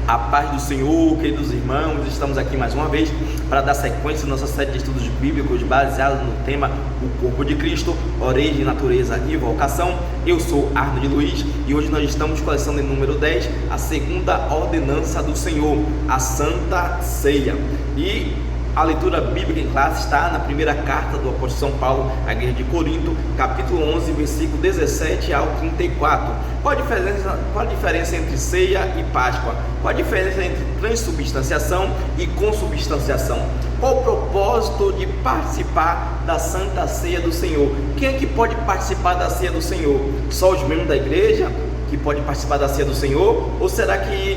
A paz do Senhor, queridos irmãos, estamos aqui mais uma vez para dar sequência à nossa série de estudos bíblicos baseados no tema O Corpo de Cristo, Origem, Natureza e Vocação. Eu sou Arnold Luiz e hoje nós estamos com a lição de número 10, a segunda ordenança do Senhor, a Santa Ceia. E a leitura bíblica em classe está na primeira carta do apóstolo São Paulo à igreja de Corinto, capítulo 11, versículo 17 ao 34. Qual a diferença entre ceia e Páscoa? Qual a diferença entre transubstanciação e consubstanciação? Qual o propósito de participar da Santa Ceia do Senhor? Quem é que pode participar da Ceia do Senhor? Só os membros da igreja que podem participar da Ceia do Senhor? Ou será que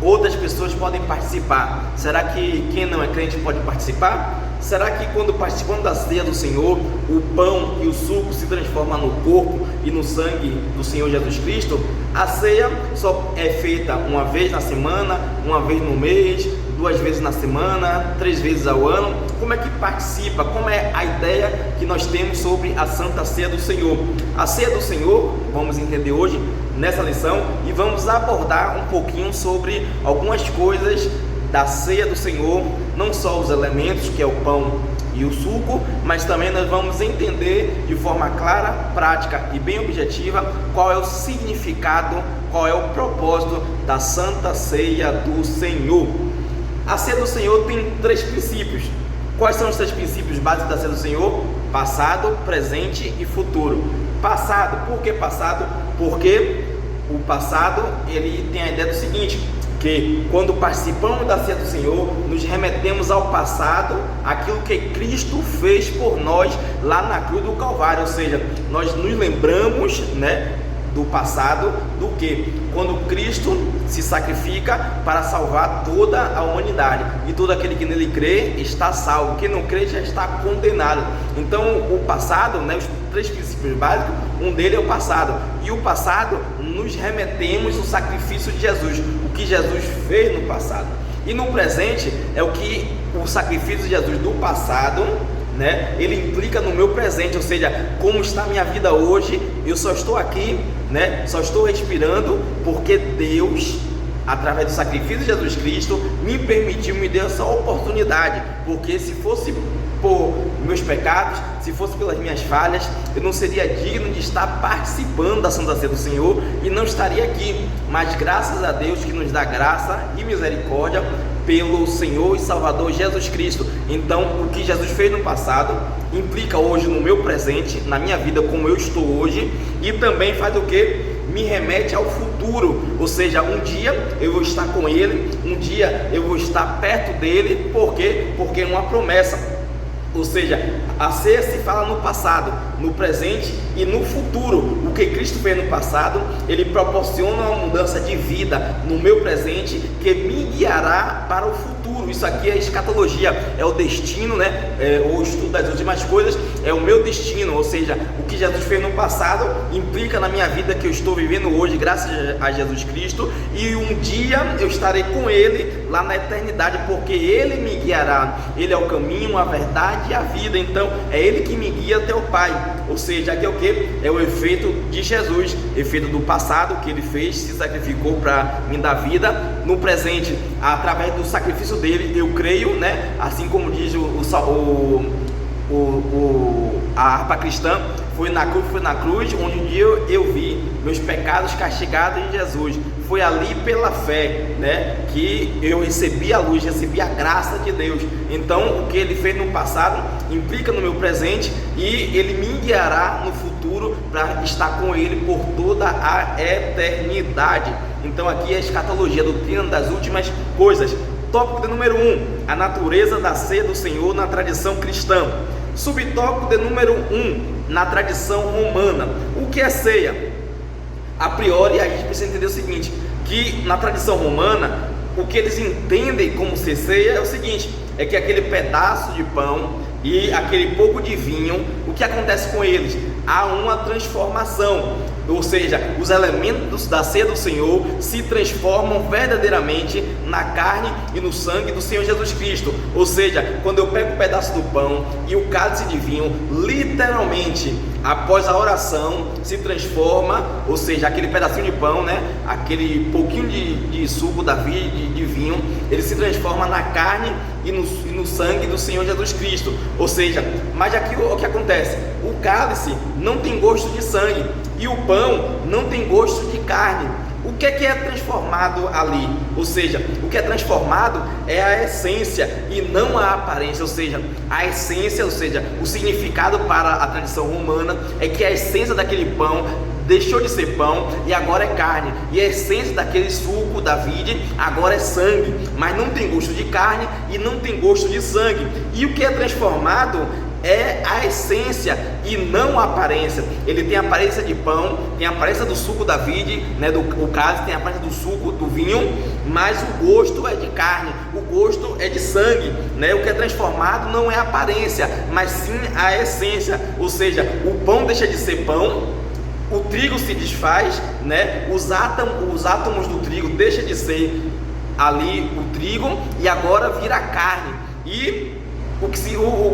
outras pessoas podem participar? Será que quem não é crente pode participar? Será que quando participamos da ceia do Senhor, o pão e o suco se transformam no corpo e no sangue do Senhor Jesus Cristo? A ceia só é feita uma vez na semana, uma vez no mês, 2 vezes na semana, 3 vezes ao ano? Como é que participa? Como é a ideia que nós temos sobre a Santa Ceia do Senhor? A ceia do Senhor, vamos entender hoje nessa lição, e vamos abordar um pouquinho sobre algumas coisas da ceia do Senhor, não só os elementos, que é o pão e o suco, mas também nós vamos entender de forma clara, prática e bem objetiva qual é o significado, qual é o propósito da Santa Ceia do Senhor. A ceia do Senhor tem 3 princípios. Quais são os 3 princípios básicos da ceia do Senhor? Passado, presente e futuro. Passado, por que passado? Porque o passado, ele tem a ideia do seguinte, que quando participamos da ceia do Senhor, nos remetemos ao passado, aquilo que Cristo fez por nós lá na cruz do Calvário, ou seja, nós nos lembramos, do passado, do que? Quando Cristo se sacrifica para salvar toda a humanidade, e todo aquele que nele crê está salvo, quem não crê já está condenado. Então o passado, os 3 princípios básicos, um deles é o passado, e o passado nos remetemos ao sacrifício de Jesus, o que Jesus fez no passado. E no presente é o que o sacrifício de Jesus do passado, ele implica no meu presente, ou seja, como está a minha vida hoje. Eu só estou aqui, só estou respirando porque Deus, através do sacrifício de Jesus Cristo, me permitiu, me deu essa oportunidade, porque se fosse por meus pecados, se fosse pelas minhas falhas, eu não seria digno de estar participando da Santa Ceia do Senhor e não estaria aqui. Mas graças a Deus que nos dá graça e misericórdia pelo Senhor e Salvador Jesus Cristo. Então o que Jesus fez no passado implica hoje no meu presente, na minha vida como eu estou hoje, e também faz o que? Me remete ao futuro, ou seja, um dia eu vou estar com Ele, um dia eu vou estar perto dele. Por quê? Porque é uma promessa. Ou seja, a ceia se fala no passado, no presente e no futuro. O que Cristo fez no passado, Ele proporciona uma mudança de vida no meu presente que me guiará para o futuro. Isso aqui é escatologia, é o destino, o estudo das últimas coisas, é o meu destino. Ou seja, o que Jesus fez no passado implica na minha vida que eu estou vivendo hoje, graças a Jesus Cristo, e um dia eu estarei com Ele lá na eternidade, porque Ele me guiará. Ele é o caminho, a verdade e a vida. Então é Ele que me guia até o Pai. Ou seja, aqui é o que? É o efeito de Jesus, efeito do passado que Ele fez, se sacrificou para me dar vida. No presente, através do sacrifício dele, eu creio, assim como diz a harpa cristã, foi na cruz onde um dia eu vi meus pecados castigados em Jesus. Foi ali pela fé, que eu recebi a luz, recebi a graça de Deus. Então o que Ele fez no passado implica no meu presente, e Ele me guiará no futuro para estar com Ele por toda a eternidade. Então aqui é a escatologia, a doutrina das últimas coisas. Tópico de número 1, a natureza da ceia do Senhor na tradição cristã. Subtópico de número 1, na tradição romana. O que é ceia? A priori a gente precisa entender o seguinte, que na tradição romana, o que eles entendem como ser ceia é o seguinte, é que aquele pedaço de pão e aquele pouco de vinho, o que acontece com eles? Há uma transformação, ou seja, os elementos da ceia do Senhor se transformam verdadeiramente na carne e no sangue do Senhor Jesus Cristo. Ou seja, quando eu pego um pedaço do pão e o cálice de vinho, literalmente após a oração, se transforma, ou seja, aquele pedacinho de pão, né, aquele pouquinho de suco da vide, de vinho, ele se transforma na carne e no sangue do Senhor Jesus Cristo. Ou seja, mas aqui o que acontece? O cálice não tem gosto de sangue e o pão não tem gosto de carne. O que é transformado ali? Ou seja, o que é transformado é a essência e não a aparência. Ou seja, a essência, ou seja, o significado para a tradição romana é que a essência daquele pão deixou de ser pão e agora é carne, e a essência daquele suco da vide agora é sangue, mas não tem gosto de carne e não tem gosto de sangue. E o que é transformado é a essência e não a aparência. Ele tem a aparência de pão, tem a aparência do suco da vide, né, o cálice tem a aparência do suco do vinho, mas o gosto é de carne, o gosto é de sangue, né? O que é transformado não é a aparência, mas sim a essência. Ou seja, o pão deixa de ser pão, o trigo se desfaz, né? Os átomos do trigo deixam de ser ali o trigo e agora vira carne. E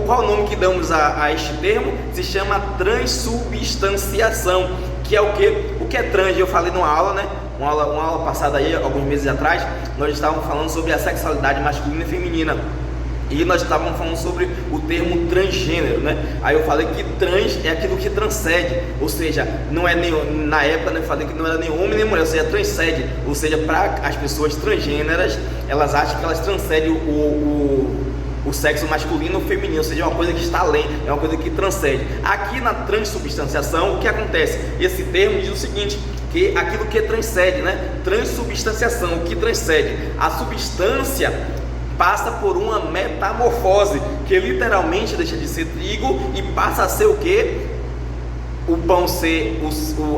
qual o nome que damos a este termo? Se chama transubstanciação, que é o que? O que é trans? Eu falei numa aula, né? Uma aula passada aí, alguns meses atrás, nós estávamos falando sobre a sexualidade masculina e feminina. E nós estávamos falando sobre o termo transgênero, né? Aí eu falei que trans é aquilo que transcende, ou seja, não é nem, na época, né, eu falei que não era nem homem nem mulher, ou seja, transcende, ou seja, para as pessoas transgêneras, elas acham que elas transcendem o sexo masculino ou feminino, ou seja, é uma coisa que está além, é uma coisa que transcende. Aqui na transubstanciação, o que acontece? Esse termo diz o seguinte, que aquilo que transcende, né? Transubstanciação, o que transcende? A substância passa por uma metamorfose, que literalmente deixa de ser trigo e passa a ser o que? O pão ser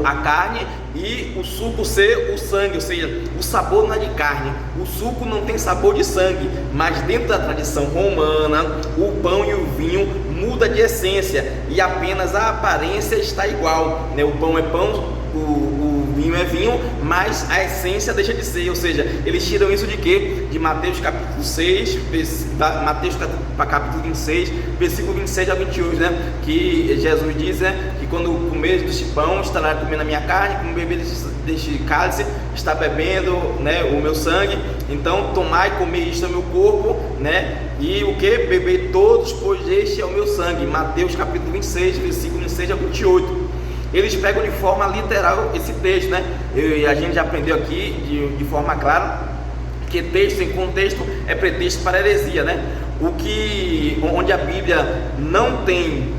a carne e o suco ser o sangue, ou seja, o sabor não é de carne, o suco não tem sabor de sangue, mas dentro da tradição romana, o pão e o vinho muda de essência e apenas a aparência está igual, né? O pão é pão, o vinho é vinho, mas a essência deixa de ser, ou seja, eles tiram isso de quê? De Mateus capítulo 6, Mateus capítulo 26, versículo 26 a 28, né? Que Jesus diz, né, que quando comer deste pão, estará comendo a minha carne, como beber deste cálice, está bebendo, né, o meu sangue. Então tomai e comer isto é o meu corpo, né? E o que? Beber todos, pois este é o meu sangue. Mateus capítulo 26, versículo 26 a 28. Eles pegam de forma literal esse texto, né? E a gente já aprendeu aqui de forma clara que texto em contexto é pretexto para heresia, né? Onde a Bíblia não tem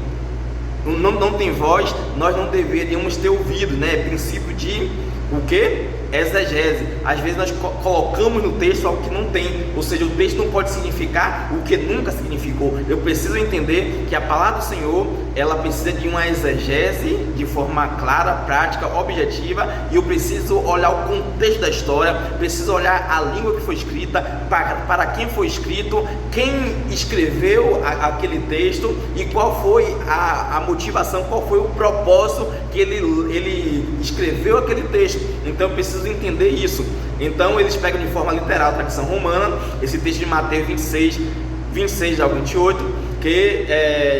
voz, nós não deveríamos ter ouvido, né? Princípio de o que? Exegese. Às vezes nós colocamos no texto algo que não tem, ou seja, o texto não pode significar o que nunca significou. Eu preciso entender que a palavra do Senhor, ela precisa de uma exegese de forma clara, prática, objetiva, e eu preciso olhar o contexto da história, preciso olhar a língua que foi escrita, para quem foi escrito, quem escreveu aquele texto e qual foi a motivação, qual foi o propósito que ele escreveu aquele texto. Então eu preciso entender isso. Então eles pegam de forma literal a tradição romana, esse texto de Mateus 26 ao 28, que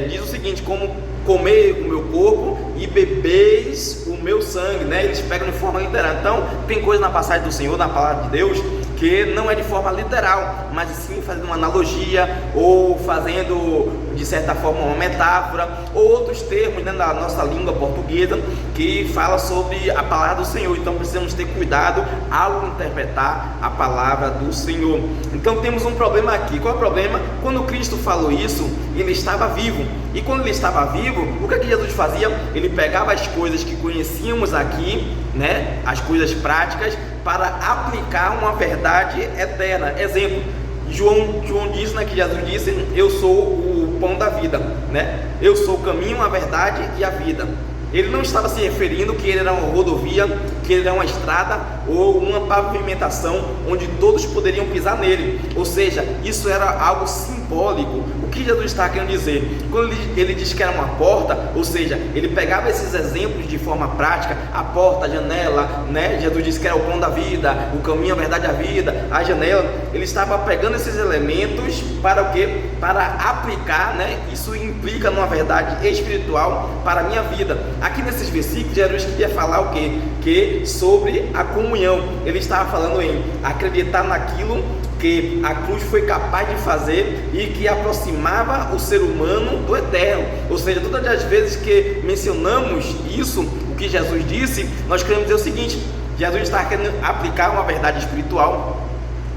diz o seguinte: como comer o meu corpo e bebeis o meu sangue, né? Eles pegam de forma literal. Então tem coisa na passagem do Senhor, na palavra de Deus, que não é de forma literal, mas sim fazendo uma analogia, ou fazendo de certa forma uma metáfora, ou outros termos, né, na nossa língua portuguesa, que fala sobre a palavra do Senhor. Então precisamos ter cuidado ao interpretar a palavra do Senhor. Então temos um problema aqui. Qual é o problema? Quando Cristo falou isso, ele estava vivo, e quando ele estava vivo, o que é que Jesus fazia? Ele pegava as coisas que conhecíamos aqui, né, as coisas práticas, para aplicar uma verdade eterna. Exemplo, João diz, né, que Jesus disse: eu sou o pão da vida, né? Eu sou o caminho, a verdade e a vida. Ele não estava se referindo que ele era uma rodovia, que ele era uma estrada ou uma pavimentação onde todos poderiam pisar nele. Ou seja, isso era algo simbólico. O que Jesus está querendo dizer? Quando ele diz que era uma porta, ou seja, ele pegava esses exemplos de forma prática, a porta, a janela, né? Jesus disse que era o pão da vida, o caminho, a verdade, a vida, a janela. Ele estava pegando esses elementos para o quê? Para aplicar, né? Isso implica numa verdade espiritual para a minha vida. Aqui nesses versículos, Jesus queria falar o quê? Que sobre a comunhão. Ele estava falando em acreditar naquilo que a cruz foi capaz de fazer e que aproximava o ser humano do eterno. Ou seja, todas as vezes que mencionamos isso, o que Jesus disse, nós queremos dizer o seguinte: Jesus está querendo aplicar uma verdade espiritual,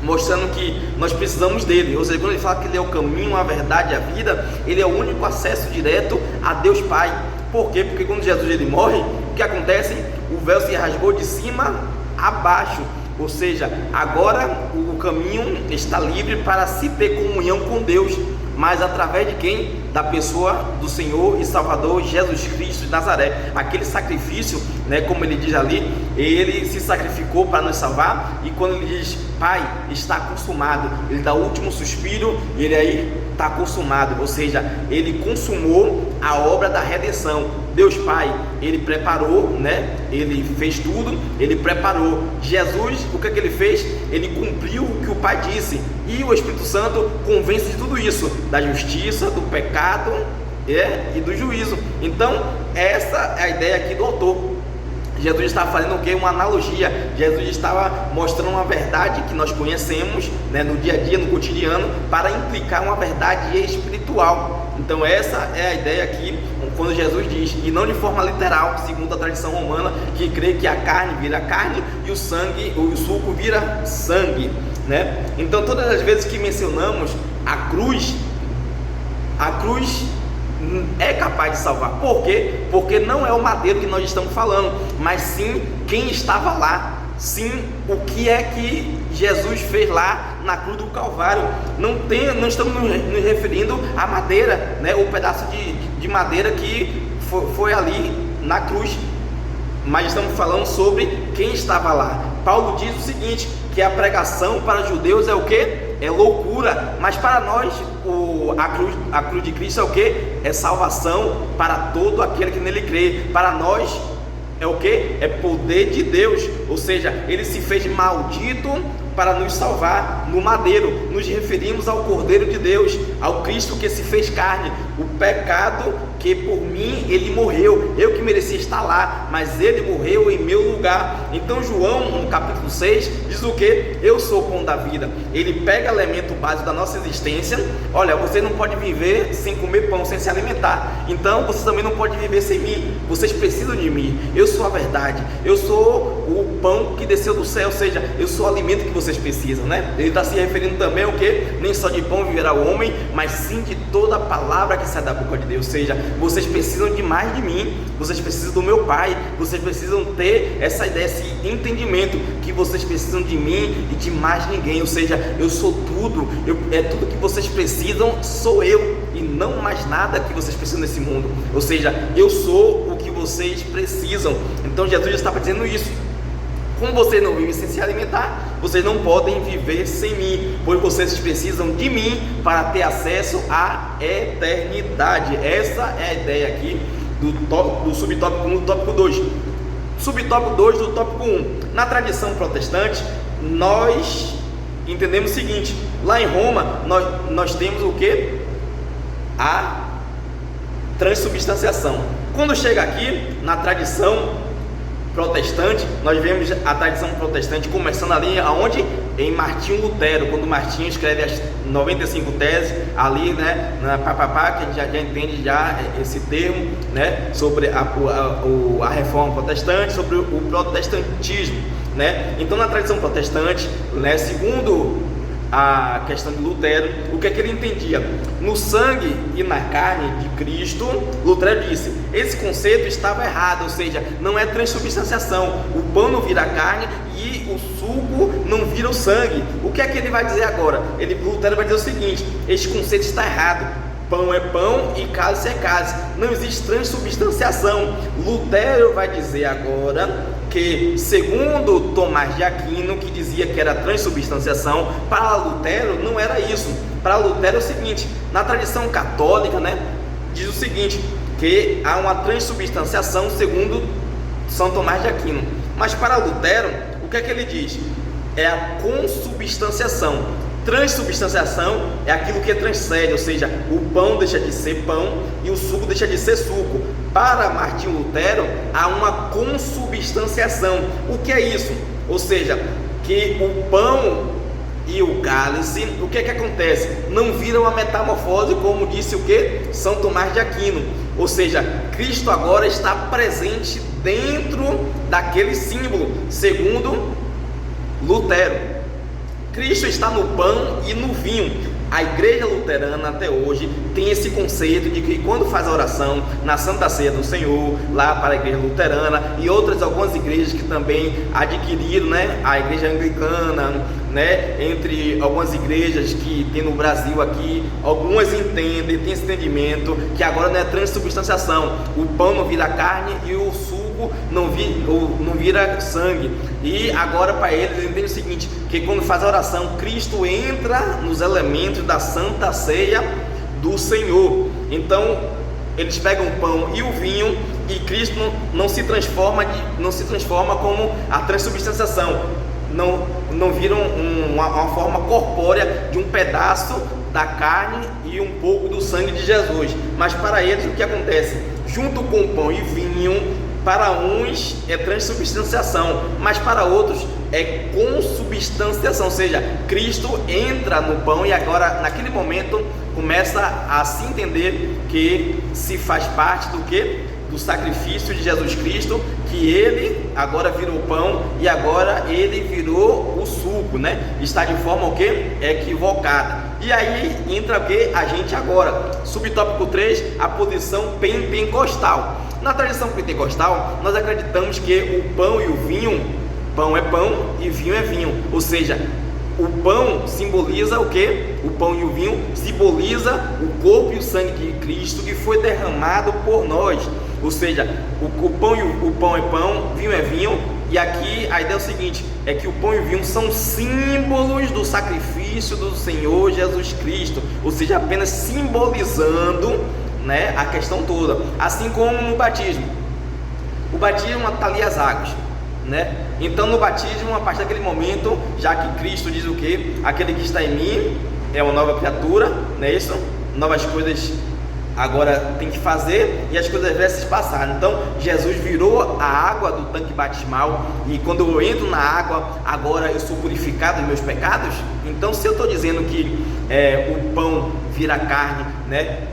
mostrando que nós precisamos dele. Ou seja, quando ele fala que ele é o caminho, a verdade e a vida, ele é o único acesso direto a Deus Pai. Por quê? Porque quando Jesus ele morre, o que acontece? O véu se rasgou de cima a baixo. Ou seja, agora o caminho está livre para se ter comunhão com Deus, mas através de quem? Da pessoa do Senhor e Salvador Jesus Cristo de Nazaré. Aquele sacrifício, né, como ele diz ali, ele se sacrificou para nos salvar. E quando ele diz: Pai, está consumado, ele dá o último suspiro e ele aí está consumado. Ou seja, ele consumou a obra da redenção. Deus Pai, ele preparou, né? Ele fez tudo, ele preparou. Jesus, o que é que ele fez? Ele cumpriu o que o Pai disse. E o Espírito Santo convence de tudo isso, da justiça, do pecado e do juízo. Então, essa é a ideia aqui do autor. Jesus estava fazendo o que? Uma analogia. Jesus estava mostrando uma verdade que nós conhecemos, né, no dia a dia, no cotidiano, para implicar uma verdade espiritual. Então essa é a ideia aqui, quando Jesus diz, e não de forma literal, segundo a tradição romana, que crê que a carne vira carne e o sangue, o suco vira sangue, né? Então todas as vezes que mencionamos a cruz é capaz de salvar. Por quê? Porque não é o madeiro que nós estamos falando, mas sim quem estava lá. Sim, o que é que Jesus fez lá na cruz do Calvário. Não estamos nos referindo à madeira, né? O pedaço de madeira que foi ali na cruz, mas estamos falando sobre quem estava lá. Paulo diz o seguinte, que a pregação para os judeus é o que? É loucura, mas para nós a cruz de Cristo é o que? É salvação para todo aquele que nele crê. Para nós é o que? É poder de Deus. Ou seja, ele se fez maldito para nos salvar no madeiro. Nos referimos ao Cordeiro de Deus, ao Cristo que se fez carne, o pecado que por mim ele morreu. Eu que merecia estar lá, mas ele morreu em meu lugar. Então João, no capítulo 6, diz o que? Eu sou o pão da vida. Ele pega elemento básico da nossa existência. Olha, você não pode viver sem comer pão, sem se alimentar. Então você também não pode viver sem mim. Vocês precisam de mim. Eu sou a verdade. Eu sou o pão que desceu do céu. Ou seja, eu sou o alimento que vocês precisam, né? Ele está se referindo também ao que? Nem só de pão viverá o homem, mas sim de toda a palavra que sai da boca de Deus. Ou seja, vocês precisam de mais de mim, vocês precisam do meu Pai, vocês precisam ter essa ideia, esse entendimento que vocês precisam de mim e de mais ninguém. Ou seja, eu sou tudo, é tudo que vocês precisam, sou eu e não mais nada que vocês precisam nesse mundo. Ou seja, eu sou o que vocês precisam. Então Jesus estava dizendo isso. Como vocês não vivem sem se alimentar, vocês não podem viver sem mim, pois vocês precisam de mim para ter acesso à eternidade. Essa é a ideia aqui do subtópico 1 do tópico 2. Subtópico 2 do tópico 1. Na tradição protestante, nós entendemos o seguinte: lá em Roma, nós temos o que? A transubstanciação. Quando chega aqui, na tradição protestante, nós vemos a tradição protestante começando ali aonde? Em Martinho Lutero, quando Martinho escreve as 95 teses ali, né, que a gente já entende já esse termo, né, sobre a reforma protestante, sobre o protestantismo, né? Então na tradição protestante, né, segundo a questão de Lutero, o que é que ele entendia? No sangue e na carne de Cristo, Lutero disse, esse conceito estava errado, ou seja, não é transubstanciação, o pão não vira carne e o suco não vira o sangue. O que é que ele vai dizer agora? Lutero vai dizer o seguinte: este conceito está errado. pão é pão e cálice é cálice. Não existe transubstanciação. Lutero vai dizer agora que, segundo Tomás de Aquino, que dizia que era transubstanciação, para Lutero não era isso. Para Lutero é o seguinte: na tradição católica, diz o seguinte, que há uma transubstanciação segundo São Tomás de Aquino. Mas para Lutero, o que é que ele diz? É a consubstanciação. Transubstanciação é aquilo que transcende, ou seja, o pão deixa de ser pão e o suco deixa de ser suco. Para Martinho Lutero, há uma consubstanciação. O que é isso? Ou seja, que o pão e o cálice, o que é que acontece? Não vira uma metamorfose, como disse o que? São Tomás de Aquino. Ou seja, Cristo agora está presente dentro daquele símbolo, segundo Lutero. Cristo está no pão e no vinho. A igreja luterana até hoje tem esse conceito de que quando faz a oração na Santa Ceia do Senhor, lá para a igreja luterana e algumas igrejas que também adquiriram, a igreja anglicana, entre algumas igrejas que tem no Brasil aqui, algumas entendem, tem esse entendimento que agora não é transubstanciação, o pão não vira carne e o suco não vira sangue. E agora para eles entendem o seguinte, que quando faz a oração, Cristo entra nos elementos da Santa Ceia do Senhor. Então eles pegam o pão e o vinho e Cristo não se transforma como a transubstanciação, não viram uma forma corpórea de um pedaço da carne e um pouco do sangue de Jesus. Mas para eles o que acontece? Junto com o pão e vinho, para uns é transubstanciação, mas para outros é consubstanciação, ou seja, Cristo entra no pão e agora naquele momento começa a se entender que se faz parte do que? Do sacrifício de Jesus Cristo, que ele agora virou o pão e agora ele virou o suco, Está de forma o que? Equivocada. E aí entra o que? A gente agora, subtópico 3, a posição pentecostal. Na tradição pentecostal, nós acreditamos que o pão e o vinho, pão é pão e vinho é vinho, ou seja, o pão simboliza o que? O pão e o vinho simboliza o corpo e o sangue de Cristo que foi derramado por nós. Ou seja, o pão é pão, vinho é vinho. E aqui a ideia é o seguinte, é que o pão e o vinho são símbolos do sacrifício do Senhor Jesus Cristo, ou seja, apenas simbolizando a questão toda. Assim como no batismo, o batismo está ali as águas, então no batismo, a partir daquele momento, já que Cristo diz o que? Aquele que está em mim é uma nova criatura, não é isso? Novas coisas agora tem que fazer e as coisas velhas se passaram. Então Jesus virou a água do tanque batismal e quando eu entro na água, agora eu sou purificado dos meus pecados. Então se eu estou dizendo que o pão vira carne,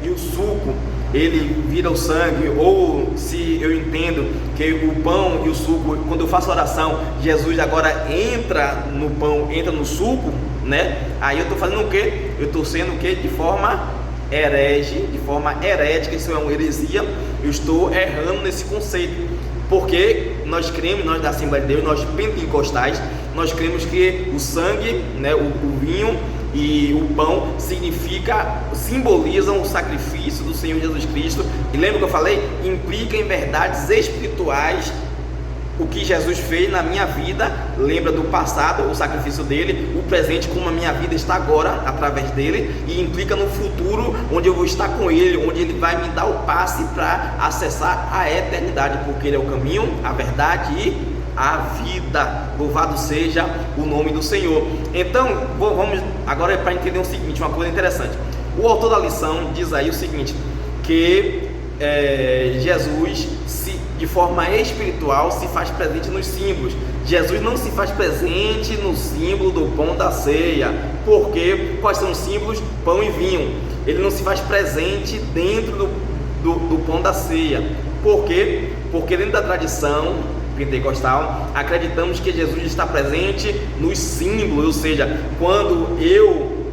e o suco ele vira o sangue, ou se eu entendo que o pão e o suco, quando eu faço oração, Jesus agora entra no pão, entra no suco, aí eu estou fazendo o quê? Eu estou sendo o quê? De forma herege, de forma herética, isso é uma heresia. Eu estou errando nesse conceito, porque nós cremos, nós da Assembleia de Deus, nós pentecostais, nós cremos que o sangue, o vinho e o pão simbolizam o sacrifício do Senhor Jesus Cristo. E lembra que eu falei? Implica em verdades espirituais o que Jesus fez na minha vida. Lembra do passado, o sacrifício dele, o presente, como a minha vida está agora através dele, e implica no futuro, onde eu vou estar com ele, onde ele vai me dar o passe para acessar a eternidade, porque ele é o caminho, a verdade e a vida. Louvado seja o nome do Senhor. Então vamos agora para entender o seguinte, uma coisa interessante. O autor da lição diz aí o seguinte, que Jesus de forma espiritual se faz presente nos símbolos. Jesus não se faz presente no símbolo do pão da ceia, porque quais são os símbolos? Pão e vinho. Ele não se faz presente dentro do pão da ceia. Por quê? Porque dentro da tradição pentecostal acreditamos que Jesus está presente nos símbolos, ou seja, quando eu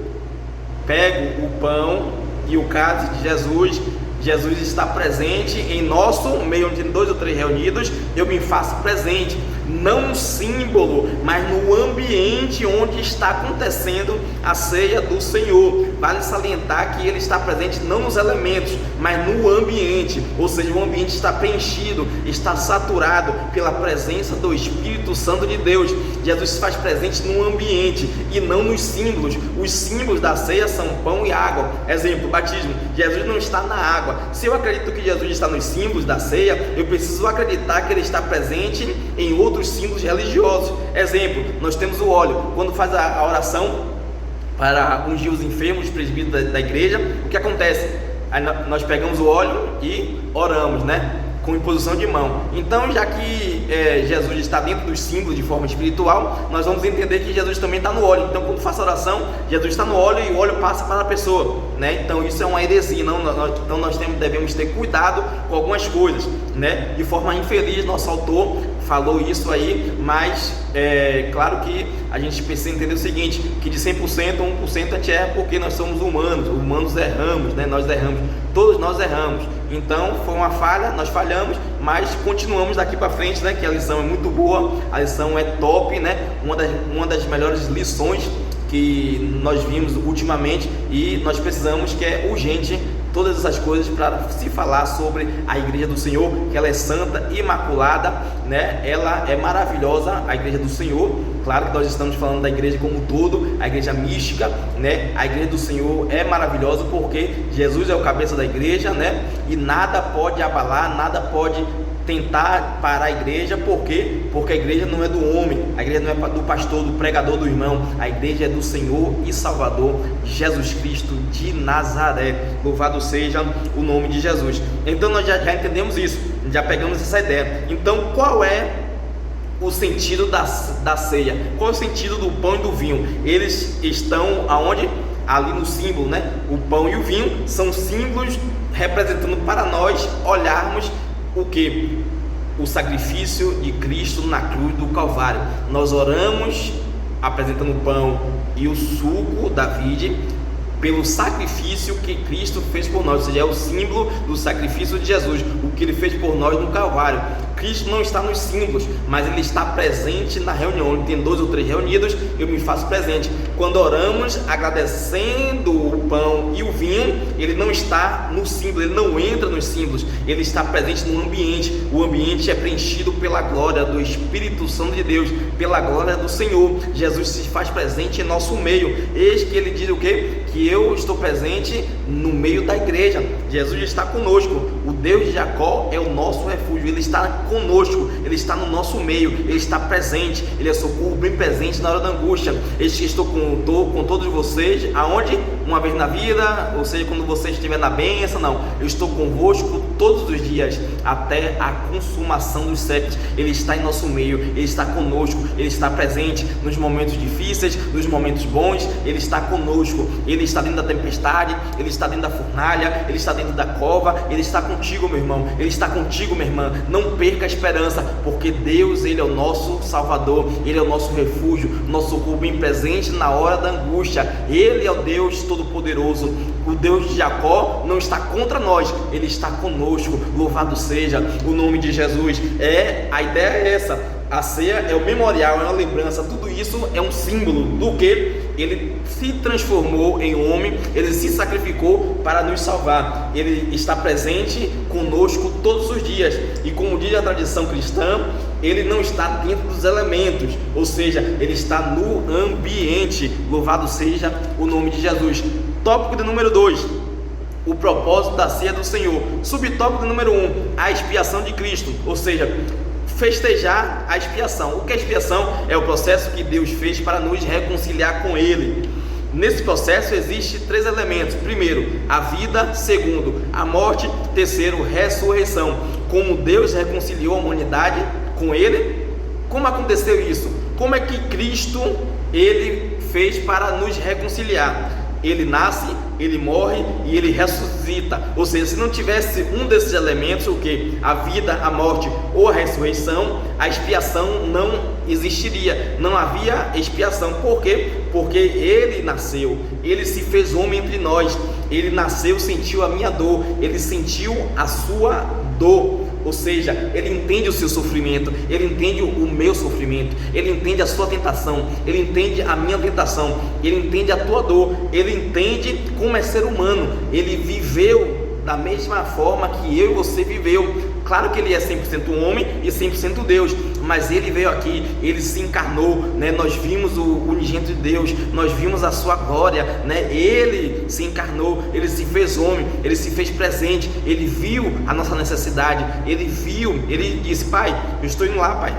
pego o pão e o cálice de Jesus, Jesus está presente em nosso meio, onde tem 2 ou 3 reunidos, eu me faço presente, não no símbolo, mas no ambiente ambiente onde está acontecendo a ceia do Senhor. Vale salientar que ele está presente não nos elementos, mas no ambiente, ou seja, o ambiente está preenchido, está saturado pela presença do Espírito Santo de Deus. Jesus se faz presente no ambiente e não nos símbolos. Os símbolos da ceia são pão e água. Exemplo, batismo. Jesus não está na água. Se eu acredito que Jesus está nos símbolos da ceia, eu preciso acreditar que ele está presente em outros símbolos religiosos. Exemplo, nós temos o óleo. Quando faz a oração para ungir os enfermos, os presbíteros da igreja, o que acontece? Aí nós pegamos o óleo e oramos, né? Com imposição de mão. Então, já que Jesus está dentro dos símbolos de forma espiritual, nós vamos entender que Jesus também está no óleo. Então, quando faço a oração, Jesus está no óleo e o óleo passa para a pessoa, né? Então, isso é uma heresia. Então, nós devemos ter cuidado com algumas coisas, né? De forma infeliz, nosso autor falou isso aí, mas claro que a gente precisa entender o seguinte, que de 100%, 1% a gente erra porque nós somos humanos erramos, né? Nós erramos, todos nós erramos. Então foi uma falha, nós falhamos, mas continuamos daqui para frente, né? Que a lição é muito boa, a lição é top, né? Uma das melhores lições que nós vimos ultimamente, e nós precisamos, que é urgente, todas essas coisas para se falar sobre a igreja do Senhor, que ela é santa, imaculada, né? Ela é maravilhosa, a igreja do Senhor. Claro que nós estamos falando da igreja como um todo, a igreja mística, né? A igreja do Senhor é maravilhosa porque Jesus é o cabeça da igreja, né? E nada pode abalar, nada pode tentar parar a igreja. Por quê? Porque a igreja não é do homem, a igreja não é do pastor, do pregador, do irmão. A igreja é do Senhor e Salvador Jesus Cristo de Nazaré. Louvado seja o nome de Jesus. Então nós já entendemos isso, já pegamos essa ideia. Então qual é o sentido da ceia? Qual é o sentido do pão e do vinho? Eles estão aonde? Ali no símbolo, né? O pão e o vinho são símbolos representando para nós olharmos o que? O sacrifício de Cristo na cruz do Calvário. Nós oramos apresentando o pão e o suco da vide pelo sacrifício que Cristo fez por nós, ou seja, é o símbolo do sacrifício de Jesus, o que ele fez por nós no Calvário. Cristo não está nos símbolos, mas ele está presente na reunião. Onde tem 2 ou 3 reunidos, eu me faço presente. Quando oramos agradecendo o pão e o vinho, ele não está no símbolo, ele não entra nos símbolos, ele está presente no ambiente. O ambiente é preenchido pela glória do Espírito Santo de Deus, pela glória do Senhor. Jesus se faz presente em nosso meio. Eis que ele diz o quê? Que eu estou presente no meio da igreja. Jesus está conosco. O Deus de Jacó é o nosso refúgio. Ele está conosco, ele está no nosso meio, ele está presente, ele é socorro bem presente na hora da angústia. Eis que estou com todos vocês, aonde? Uma vez na vida, ou seja, quando você estiver na bênção, não, eu estou convosco todos os dias, até a consumação dos séculos. Ele está em nosso meio, ele está conosco, ele está presente nos momentos difíceis, nos momentos bons, ele está conosco, ele está dentro da tempestade, ele está dentro da fornalha, ele está dentro da cova, ele está contigo, meu irmão, ele está contigo, minha irmã. Não perca a esperança, porque Deus, ele é o nosso Salvador, ele é o nosso refúgio, nosso socorro bem presente na hora da angústia. Ele é o Deus Todo-Poderoso. O Deus de Jacó não está contra nós, ele está conosco. Louvado seja o nome de Jesus. A ideia é essa. A ceia é o memorial, é uma lembrança. Tudo isso é um símbolo do que ele se transformou em homem, ele se sacrificou para nos salvar. Ele está presente conosco todos os dias, e como diz a tradição cristã, ele não está dentro dos elementos, ou seja, ele está no ambiente. Louvado seja o nome de Jesus. Tópico de número 2, o propósito da ceia do Senhor. Subtópico de número 1, a expiação de Cristo, ou seja, festejar a expiação. O que é expiação? É o processo que Deus fez para nos reconciliar com Ele. Nesse processo existe 3 elementos: primeiro, a vida; segundo, a morte; terceiro, ressurreição. Como Deus reconciliou a humanidade com Ele? Como aconteceu isso? Como é que Cristo, Ele fez para nos reconciliar? Ele nasce, ele morre e ele ressuscita. Ou seja, se não tivesse um desses elementos, o que? A vida, a morte ou a ressurreição, a expiação não existiria. Não havia expiação. Por quê? Porque ele nasceu, ele se fez homem entre nós. Ele nasceu, sentiu a minha dor, ele sentiu a sua dor. ou seja, Ele entende o seu sofrimento, Ele entende o meu sofrimento, Ele entende a sua tentação, Ele entende a minha tentação, Ele entende a tua dor, Ele entende como é ser humano, Ele viveu da mesma forma que eu e você viveu. Claro que Ele é 100% homem e 100% Deus, mas Ele veio aqui, Ele se encarnou, né? Nós vimos o unigênito de Deus, nós vimos a sua glória, né? Ele se encarnou, Ele se fez homem, Ele se fez presente, Ele viu a nossa necessidade, Ele viu, Ele disse: Pai, eu estou indo lá, Pai,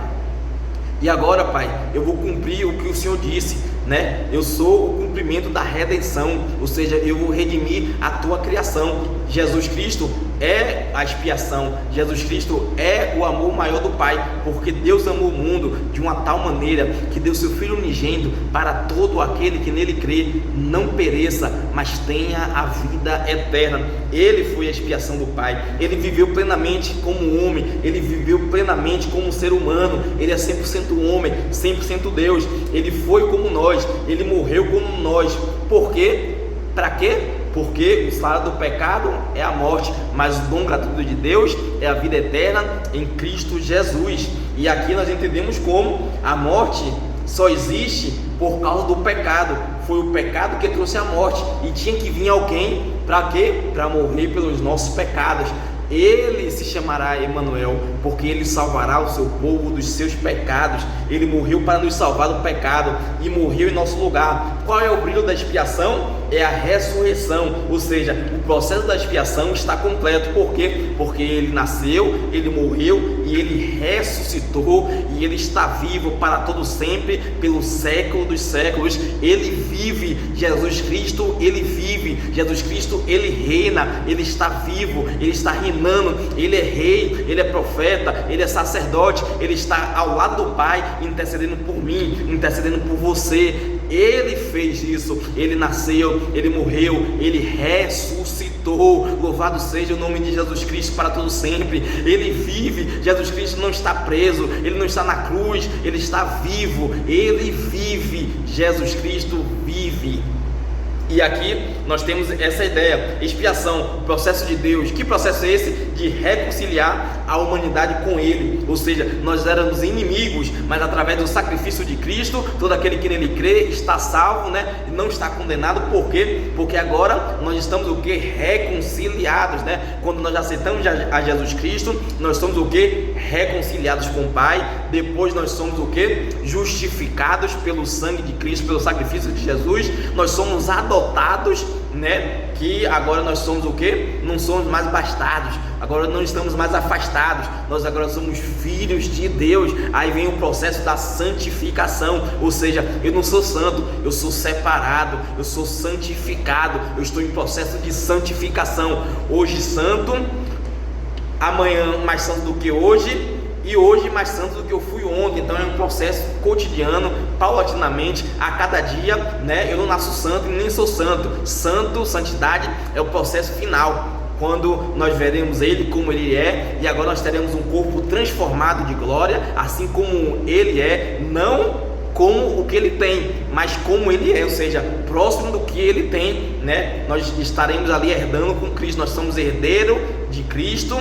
e agora, Pai, eu vou cumprir o que o Senhor disse, né? Eu sou o cumprimento da redenção, ou seja, eu vou redimir a tua criação. Jesus Cristo é a expiação, Jesus Cristo é o amor maior do Pai, porque Deus amou o mundo de uma tal maneira que deu seu Filho unigênito para todo aquele que nele crê não pereça, mas tenha a vida eterna. Ele foi a expiação do Pai, Ele viveu plenamente como homem, Ele viveu plenamente como ser humano, Ele é 100% homem, 100% Deus, Ele foi como nós, Ele morreu como nós. Por quê? Para quê? Porque o salário do pecado é a morte, mas o dom gratuito de Deus é a vida eterna em Cristo Jesus. E aqui nós entendemos como a morte só existe por causa do pecado. Foi o pecado que trouxe a morte, e tinha que vir alguém para quê? Para morrer pelos nossos pecados. Ele se chamará Emanuel, porque Ele salvará o seu povo dos seus pecados. Ele morreu para nos salvar do pecado e morreu em nosso lugar. Qual é o brilho da expiação? É a ressurreição, ou seja, o processo da expiação está completo. Por quê? Porque Ele nasceu, Ele morreu e Ele ressuscitou, e Ele está vivo para todo sempre, pelo século dos séculos. Ele vive, Jesus Cristo, Ele vive, Jesus Cristo, Ele reina, Ele está vivo, Ele está reinando, Ele é rei, Ele é profeta, Ele é sacerdote, Ele está ao lado do Pai, intercedendo por mim, intercedendo por você. Ele fez isso, Ele nasceu, Ele morreu, Ele ressuscitou. Louvado seja o nome de Jesus Cristo para todo sempre. Ele vive, Jesus Cristo não está preso, Ele não está na cruz, Ele está vivo, Ele vive, Jesus Cristo vive. E aqui nós temos essa ideia, expiação, processo de Deus. Que processo é esse? De reconciliar a humanidade com Ele. Ou seja, nós éramos inimigos, mas através do sacrifício de Cristo, todo aquele que nele crê está salvo, né? E não está condenado. Por quê? Porque agora nós estamos o que? Reconciliados, né? Quando nós aceitamos a Jesus Cristo, nós somos o que? Reconciliados com o Pai. Depois nós somos o que? Justificados pelo sangue de Cristo, pelo sacrifício de Jesus. Nós somos adotados, né? Que agora nós somos o que? Não somos mais bastardos, agora não estamos mais afastados, nós agora somos filhos de Deus. Aí vem o processo da santificação, ou seja, eu não sou santo, eu sou separado, eu sou santificado, eu estou em processo de santificação. Hoje santo, amanhã mais santo do que hoje, e hoje mais santo do que eu fui ontem. Então é um processo cotidiano, paulatinamente, a cada dia, né? Eu não nasço santo e nem sou santo. Santidade é o processo final, quando nós veremos Ele como Ele é, e agora nós teremos um corpo transformado de glória, assim como Ele é, não como o que Ele tem, mas como Ele é, ou seja, próximo do que Ele tem, né? Nós estaremos ali herdando com Cristo, nós somos herdeiros de Cristo,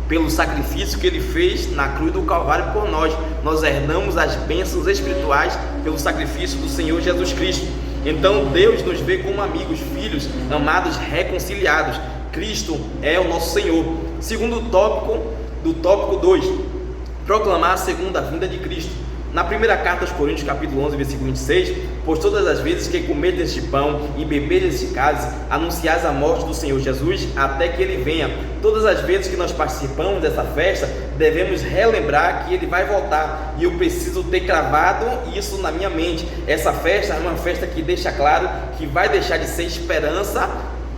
pelo sacrifício que Ele fez na cruz do Calvário por nós. Nós herdamos as bênçãos espirituais pelo sacrifício do Senhor Jesus Cristo. Então Deus nos vê como amigos, filhos, amados, reconciliados. Cristo é o nosso Senhor. Segundo tópico, do tópico 2, proclamar a segunda vinda de Cristo. Na primeira carta aos Coríntios, capítulo 11, versículo 26, pois todas as vezes que comerdes este pão e beberdes este cálice, anunciais a morte do Senhor Jesus até que Ele venha. Todas as vezes que nós participamos dessa festa, devemos relembrar que Ele vai voltar, e eu preciso ter cravado isso na minha mente. Essa festa é uma festa que deixa claro que vai deixar de ser esperança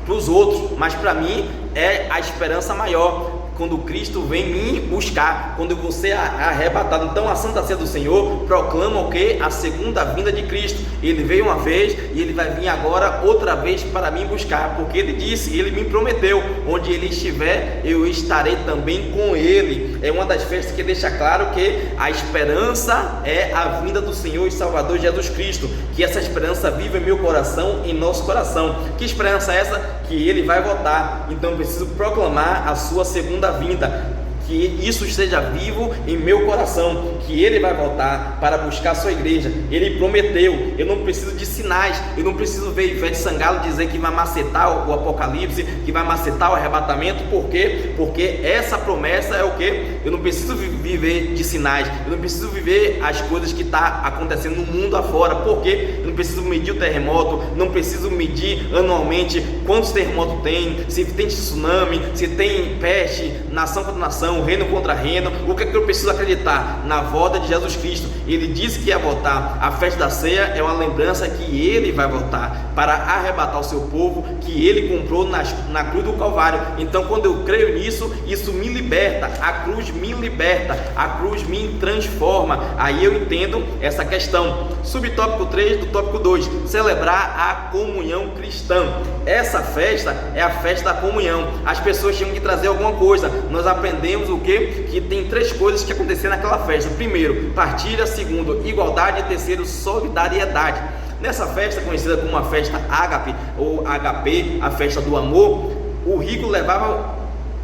para os outros, mas para mim é a esperança maior, quando Cristo vem me buscar, quando eu vou ser arrebatado. Então a Santa Ceia do Senhor proclama o que? A segunda vinda de Cristo. Ele veio uma vez e Ele vai vir agora outra vez para me buscar, porque Ele disse, Ele me prometeu, onde Ele estiver, eu estarei também com Ele. É uma das festas que deixa claro que a esperança é a vinda do Senhor e Salvador Jesus Cristo, que essa esperança vive em meu coração, em nosso coração. Que esperança é essa? Que Ele vai voltar. Então eu preciso proclamar a sua segunda vinda. que isso esteja vivo em meu coração, que Ele vai voltar para buscar a sua igreja. Ele prometeu. Eu não preciso de sinais, eu não preciso ver Ivete Sangalo dizer que vai macetar o Apocalipse, que vai macetar o arrebatamento. Por quê? Porque essa promessa é o quê? Eu não preciso viver de sinais, eu não preciso viver as coisas que estão acontecendo no mundo afora. Por quê? Eu não preciso medir o terremoto, não preciso medir anualmente quantos terremotos tem, se tem tsunami, se tem peste, nação contra nação, reino contra reino. O que é que eu preciso acreditar? Na volta de Jesus Cristo. Ele disse que ia voltar. A festa da ceia é uma lembrança que Ele vai voltar para arrebatar o seu povo, que Ele comprou na cruz do Calvário. Então, quando eu creio nisso, isso me liberta. A cruz me liberta, a cruz me transforma. Aí eu entendo essa questão. Subtópico 3 do tópico 2: celebrar a comunhão cristã. Essa festa é a festa da comunhão. As pessoas tinham que trazer alguma coisa. Nós aprendemos o quê? Que tem 3 coisas que aconteceram naquela festa. Primeiro, partilha. Segundo, igualdade. E terceiro, solidariedade. Nessa festa, conhecida como uma festa ágape ou HP, a festa do amor, o rico levava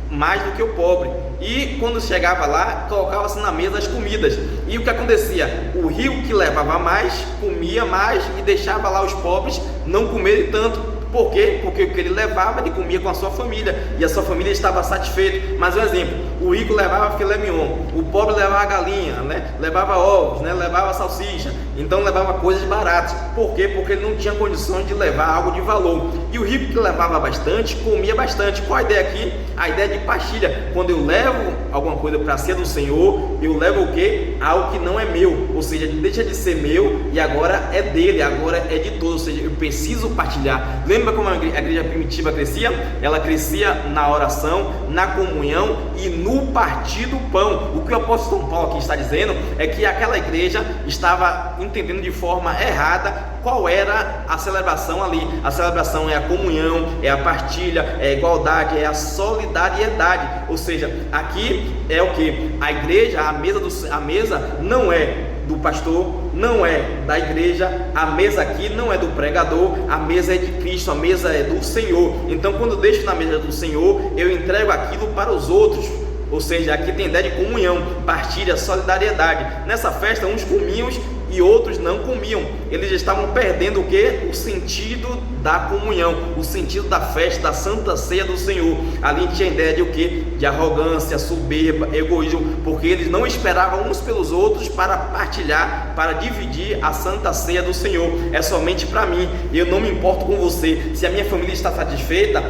mais do que o pobre, e quando chegava lá, colocava-se na mesa as comidas. E o que acontecia? O rico que levava mais, comia mais, e deixava lá os pobres não comerem tanto. Por quê? Porque o que ele levava, ele comia com a sua família, e a sua família estava satisfeita. Mas um exemplo: o rico levava filé mignon, o pobre levava galinha, levava ovos, levava salsicha, então levava coisas baratas. Por quê? Porque ele não tinha condições de levar algo de valor. E o rico que levava bastante, comia bastante. Qual a ideia aqui? A ideia de partilha. Quando eu levo alguma coisa para a ceia do Senhor, eu levo o quê? Algo que não é meu, ou seja, deixa de ser meu e agora é dele, agora é de todos, ou seja, eu preciso partilhar. Lembra como a igreja primitiva crescia? Ela crescia na oração, na comunhão e no partir do pão. O que o apóstolo São Paulo aqui está dizendo é que aquela igreja estava entendendo de forma errada qual era a celebração ali. A celebração é a comunhão, é a partilha, é a igualdade, é a solidariedade. Ou seja, aqui é o que? A igreja, a mesa não é do pastor, não é da igreja, a mesa aqui não é do pregador, a mesa é de Cristo, a mesa é do Senhor. Então, quando eu deixo na mesa do Senhor, eu entrego aquilo para os outros. Ou seja, aqui tem ideia de comunhão, partilha, solidariedade. Nessa festa, uns comiam e outros não comiam. Eles estavam perdendo o que? O sentido da comunhão, o sentido da festa, da Santa Ceia do Senhor. Ali tinha ideia de o que? De arrogância, soberba, egoísmo, porque eles não esperavam uns pelos outros para partilhar, para dividir a Santa Ceia do Senhor. É somente para mim, eu não me importo com você. Se a minha família está satisfeita,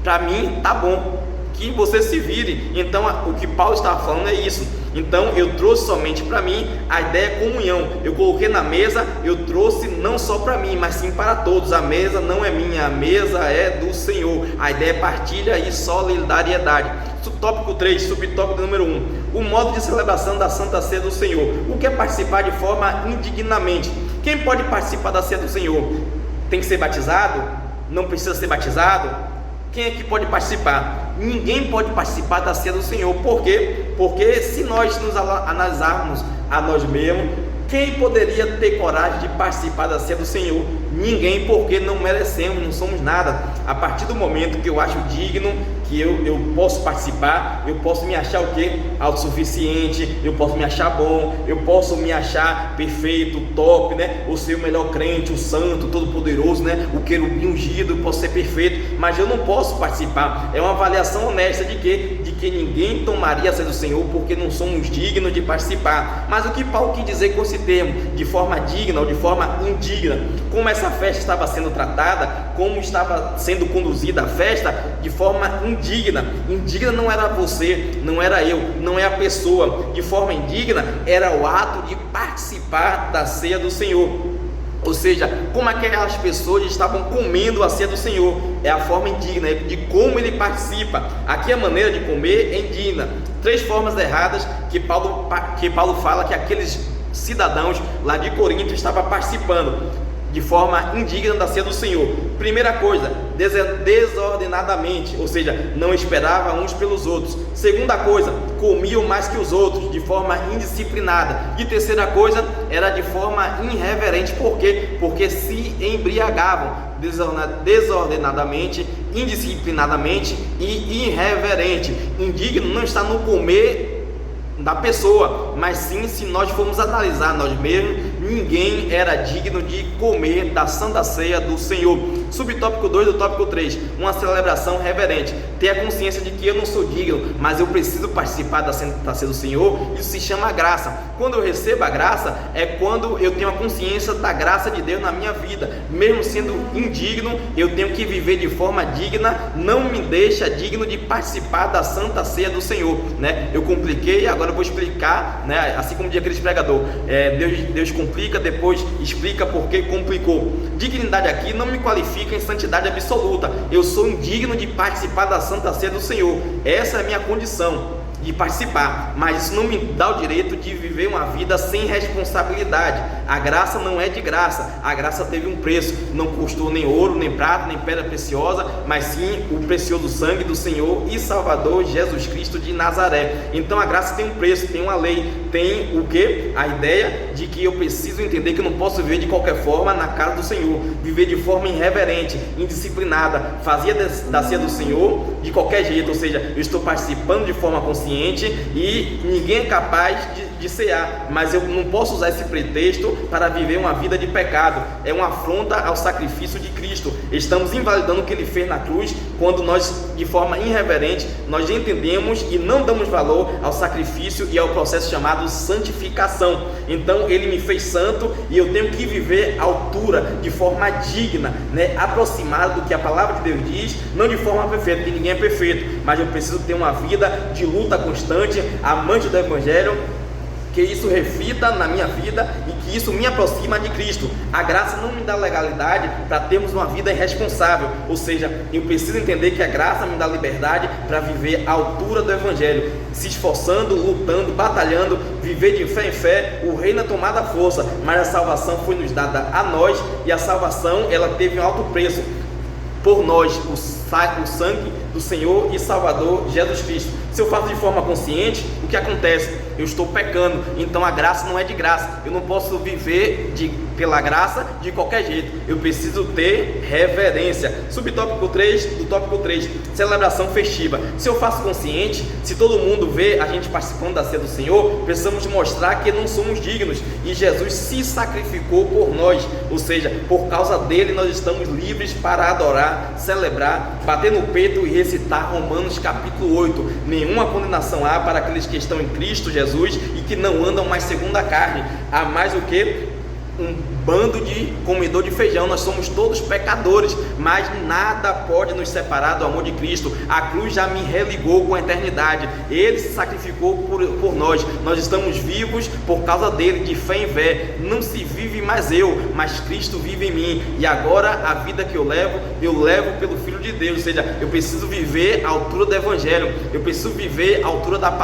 para mim tá bom, que você se vire. Então o que Paulo estava falando é isso. Então eu trouxe somente para mim, a ideia é comunhão. Eu coloquei na mesa, eu trouxe não só para mim, mas sim para todos. A mesa não é minha, a mesa é do Senhor. A ideia é partilha e solidariedade. Tópico 3, subtópico número 1: o modo de celebração da Santa Ceia do Senhor. O que é participar de forma indignamente? Quem pode participar da Ceia do Senhor? Tem que ser batizado? Não precisa ser batizado? Quem é que pode participar? Ninguém pode participar da Ceia do Senhor. Por quê? Porque se nós nos analisarmos a nós mesmos, quem poderia ter coragem de participar da Ceia do Senhor? Ninguém, porque não merecemos, não somos nada. A partir do momento que eu acho digno, que eu posso participar, eu posso me achar o quê? Autossuficiente, eu posso me achar bom, eu posso me achar perfeito, top, o ser o melhor crente, o santo, todo poderoso, o querubim ungido, eu posso ser perfeito, mas eu não posso participar. É uma avaliação honesta de quê? De que ninguém tomaria a Ceia do Senhor porque não somos dignos de participar. Mas o que Paulo quis dizer com esse termo, de forma digna ou de forma indigna? Como essa festa estava sendo tratada, como estava sendo conduzida a festa, de forma indigna. Indigna não era você, não era eu, não é a pessoa. De forma indigna era o ato de participar da Ceia do Senhor. Ou seja, como aquelas pessoas estavam comendo a ceia do Senhor, é a forma indigna de como ele participa. Aqui a maneira de comer é indigna. 3 formas erradas que Paulo fala que aqueles cidadãos lá de Corinto estavam participando. de forma indigna da ceia do Senhor? Primeira coisa, desordenadamente, ou seja, não esperava uns pelos outros. Segunda coisa, comiam mais que os outros, de forma indisciplinada. E terceira coisa, era de forma irreverente. Por quê? Porque se embriagavam desordenadamente, indisciplinadamente e irreverente. Indigno não está no comer da pessoa, mas sim, se nós formos analisar nós mesmos, ninguém era digno de comer da Santa Ceia do Senhor. Subtópico 2 do tópico 3, uma celebração reverente. Ter a consciência de que eu não sou digno, mas eu preciso participar da Santa Ceia do Senhor. Isso se chama graça. Quando eu recebo a graça, é quando eu tenho a consciência da graça de Deus na minha vida. Mesmo sendo indigno, eu tenho que viver de forma digna. Não me deixa digno de participar da Santa Ceia do Senhor, né? Eu compliquei, agora eu vou explicar, né? Assim como diz aquele pregador, Deus complica, depois explica por que complicou. Dignidade aqui não me qualifica em santidade absoluta. Eu sou indigno de participar da Santa Ceia do Senhor. Essa é a minha condição de participar, mas isso não me dá o direito de viver uma vida sem responsabilidade. A graça não é de graça, a graça teve um preço, não custou nem ouro, nem prata, nem pedra preciosa, mas sim o precioso sangue do Senhor e Salvador Jesus Cristo de Nazaré. Então a graça tem um preço, tem uma lei, tem o que? A ideia de que eu preciso entender que eu não posso viver de qualquer forma na casa do Senhor, viver de forma irreverente, indisciplinada, fazia da ceia do Senhor de qualquer jeito, ou seja, eu estou participando de forma consciente e ninguém é capaz de cear, mas eu não posso usar esse pretexto para viver uma vida de pecado. É uma afronta ao sacrifício de Cristo. Estamos invalidando o que Ele fez na cruz quando nós, de forma irreverente, nós entendemos e não damos valor ao sacrifício e ao processo chamado santificação. Então Ele me fez santo e eu tenho que viver à altura, de forma digna, né? Aproximado do que a palavra de Deus diz, não de forma perfeita, porque ninguém é perfeito, mas eu preciso ter uma vida de luta constante, amante do Evangelho, que isso reflita na minha vida e que isso me aproxima de Cristo. A graça não me dá legalidade para termos uma vida irresponsável, ou seja, eu preciso entender que a graça me dá liberdade para viver à altura do Evangelho, se esforçando, lutando, batalhando, viver de fé em fé. O reino é tomado à força, mas a salvação foi nos dada a nós, e a salvação ela teve um alto preço por nós, o sangue do Senhor e Salvador Jesus Cristo. Se eu faço de forma consciente, o que acontece? Eu estou pecando, então a graça não é de graça. Eu não posso viver pela graça de qualquer jeito. Eu preciso ter reverência. Subtópico 3 do tópico 3, celebração festiva. Se eu faço consciente, se todo mundo vê a gente participando da ceia do Senhor, precisamos mostrar que não somos dignos, e Jesus se sacrificou por nós, ou seja, por causa dele nós estamos livres para adorar, celebrar, bater no peito e recitar Romanos capítulo 8. Nenhuma condenação há para aqueles que estão em Cristo Jesus e que não andam mais segundo a carne. Há mais o que? Um bando de comedor de feijão. Nós somos todos pecadores, mas nada pode nos separar do amor de Cristo. A cruz já me religou com a eternidade. Ele se sacrificou por nós. Nós estamos vivos por causa dele, de fé em fé. Não se vive mais eu, mas Cristo vive em mim. E agora a vida que eu levo pelo Filho de Deus. Ou seja, eu preciso viver à altura do Evangelho. Eu preciso viver à altura da palavra.